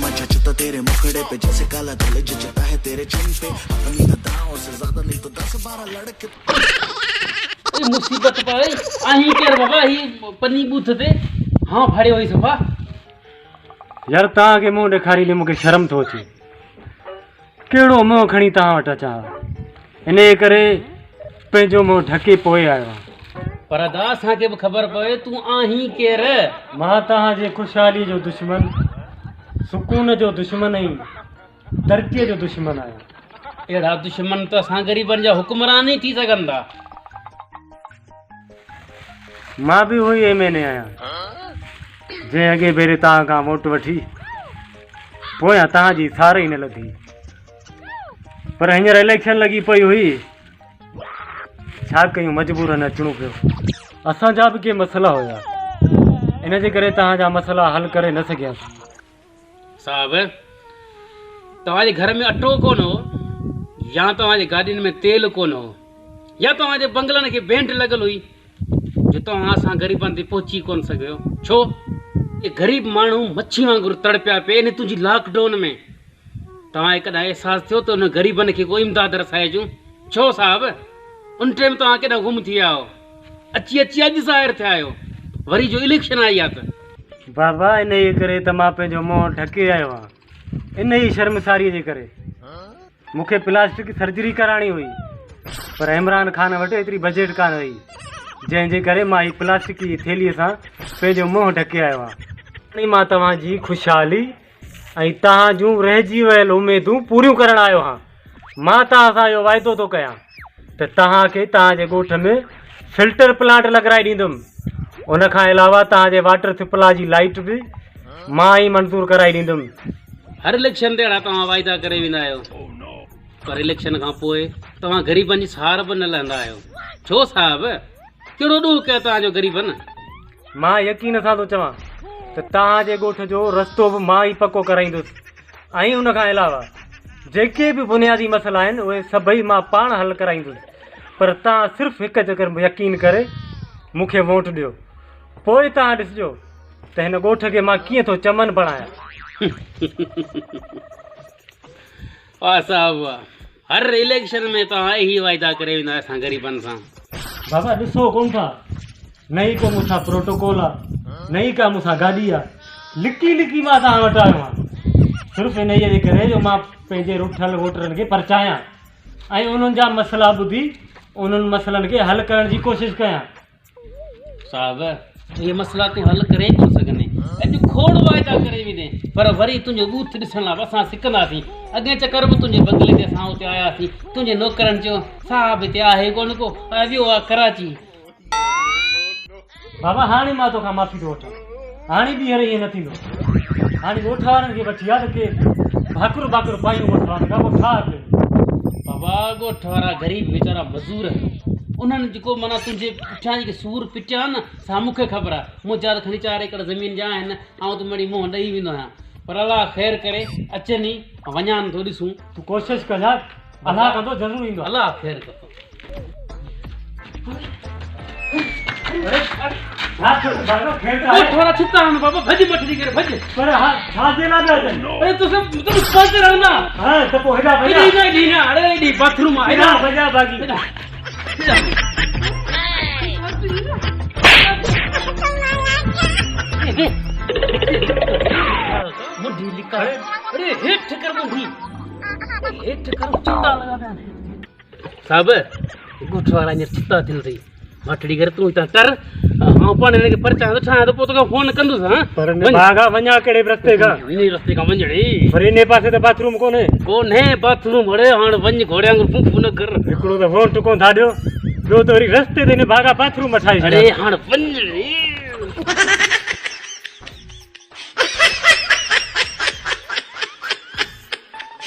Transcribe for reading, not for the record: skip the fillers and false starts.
मैं जचता तेरे मुखड़े पे जैसे काला तिल जचता है तेरे चिन पे। अपनी अदाओं से ज्यादा नहीं तो 10-12 लड़के। मुसीबत पाए आही केर बाबा ही पन्नी बूथ ते हाँ फाड़े हुई सफा यार तव्हां खे मुंहुं ॾेखारींदे मूंखे शर्म थो अचे। कहिड़ो मुंहुं खणी तव्हां वटि अचां, इन करे पंहिंजो मुंहुं ढके पोइ आयो आहियां। पर दा असांखे बि ख़बर पए तूं आही केर। मां तव्हांजे ख़ुशहाली जो दुश्मन, सुकून जो दुश्मन ऐं तरक़ीअ जो दुश्मन आहियां। अहिड़ा दुश्मन त असां ग़रीबनि जा हुक्मरान ई थी सघनि था। मां बि उहो ई एमएनए आहियां जंहिं अॻे भेरे तव्हां खां वोट वठी पोयां तव्हांजी सार ई न लधी। पर हींअर इलेक्शन लॻी पई हुई, छा कयूं, मजबूरन अचणो पियो। असांजा बि के मसइला हुया, इन जे करे तव्हांजा मसइला हल करे न सघियासीं। साहब तव्हांजे घर में अटो कोन हो, या तव्हांजे गाॾियुनि में तेल कोन हो, या तव्हांजे बंगलनि खे भेंट लॻल हुई जो तव्हां असां ग़रीबनि ते पहुची कोन सघियो। छो ये ग़रीब माण्हू मच्छी वांगुरु तड़पिया पिए इन तुंहिंजी लॉकडाउन में। तव्हां कॾहिं अहसासु थियो त उन ग़रीबनि खे को इमदाद रसाइजूं? छो साहब उन टाइम तव्हां केॾा गुम थी विया हो, अची अची अॼु ज़ाहिर थिया आहियो, वरी जो इलेक्शन आई आहे त। बाबा इन जे करे त मां पंहिंजो मुंहुं ढके आयो आहियां। इन ई शर्मसारीअ जे करे मूंखे प्लास्टिक सर्जरी कराइणी हुई, पर इमरान खान वटि एतिरी बजट कान हुई, जंहिंजे करे मां ही प्लास्टिक जी थैलीअ सां पंहिंजो मुंहुं ढके आयो आहियां। मां तव्हांजी ख़ुशहाली ऐं तव्हां जूं रहिजी वियल उमेदूं पूरियूं करणु आयो आहियां। मां तव्हां सां इहो वाइदो थो कयां त तव्हांखे तव्हांजे ॻोठ में फिल्टर प्लांट लॻाराए ॾींदुमि। उन खां अलावा तव्हांजे वाटर सप्लाई जी लाइट बि मां ई मंज़ूरु कराए ॾींदुमि। हर इलेक्शन ते अहिड़ा तव्हां वाइदा करे वेंदा आहियो, पर इलेक्शन खां पोइ तव्हां ग़रीबनि जी सहार बि न लहंदा आहियो। छो साहब कहिड़ो ॾोह कयो तव्हांजो ग़रीबनि? मां यकीन सां थो चवां त तव्हांजे ॻोठ जो रस्तो बि मां ई पको कराईंदुसि, ऐं उन खां अलावा जेके बि बुनियादी मसइला आहिनि उहे सभई मां पाण हल कराईंदुसि। पर तव्हां सिर्फ़ु हिकु चकर यकीन करे मूंखे वोट ॾियो, पोइ तव्हां ॾिसिजो त हिन ॻोठ खे मां कीअं थो चमन बणायां। वाह साहब वाह, हर इलेक्शन में तव्हां यही वाइदा करे वेंदा आहियो असां ग़रीबनि सां। बाबा ॾिसो कोन था, न ई को मूंसां प्रोटोकॉल आहे, न ई का मूंसां गाॾी आहे, लिकी लिकी मां तव्हां वटि आयो आहियां सिर्फ़ु इन जे करे जो मां पंहिंजे रुठल वोटरनि खे परचायां ऐं उन्हनि जा मसइला ॿुधी उन्हनि मसइलनि खे हल करण जी कोशिशि कयां। साहब इहे मसइला तूं हल करे ई कोन सघंदे, अॼु खोड़ वाइदा करे वेंदे, पर वरी तुंहिंजो बूथ ॾिसण लाइ असां सिकंदासीं। अॻे चकर बि तुंहिंजे बंगले ते असां हुते आयासीं, तुंहिंजे नौकरनि चयो साहब हिते आहे कोन को, वियो आहे कराची। बाबा हाणे मां तोखां माफ़ी थो वठां, हाणे ॿीहर ईअं न थींदो। हाणे ॻोठ वारनि खे वठी आहे त के भाकुर भाकुर पायूं ॻोठ वारनि खां पोइ छा कयो। बाबा ॻोठ वारा ग़रीब वीचारा मज़दूर, उन्हनि जेको माना तुंहिंजे पुठियां जेके सूर पिटिया न सा मूंखे ख़बर आहे। मूं चार खणी 4 एकड़ ज़मीन जा आहिनि, ऐं त मड़ी मुंहुं ॾेई वेंदो आहियां, पर अलाह ख़ैर करे अचनि ई वञा थो ॾिसूं। तूं कोशिशि कजां, अलाह कंदो ज़रूरु ईंदो। अलाह ख़ैर कंदो। छिता बाबा भॼ मटड़ी करे भॼ, पर हा छाजे लाइ पिया अचनि? अरे तुम पंज रहंदा। हाँ त पोइ हेॾा भॼा ॾीना अरे ॾी बाथरूम आहे हेॾा भॼा भागी। मुंडी लिका अरे हेठ कर मुंडी हेठ कर चिता लगा साहब ॻोठ वारा हींअर चिता थियनि अथई मटड़ी करे तूं हितां कर, ऐं पाण हिन खे परचां थो ठाहियां त पोइ तोखां फ़ोन कंदुसि। हा पर भागा वञा कहिड़े रस्ते खां? इन रस्ते खां वञणी, पर इन पासे त बाथरूम कोन्हे बाथरूम अड़े हाणे वञ घोड़े वांगुरु फूफू न कर। हिकिड़ो त वोट कोन था ॾियो, ॿियो त वरी रस्ते ते भागा बाथरूम ठाही। अरे हाणे वञणी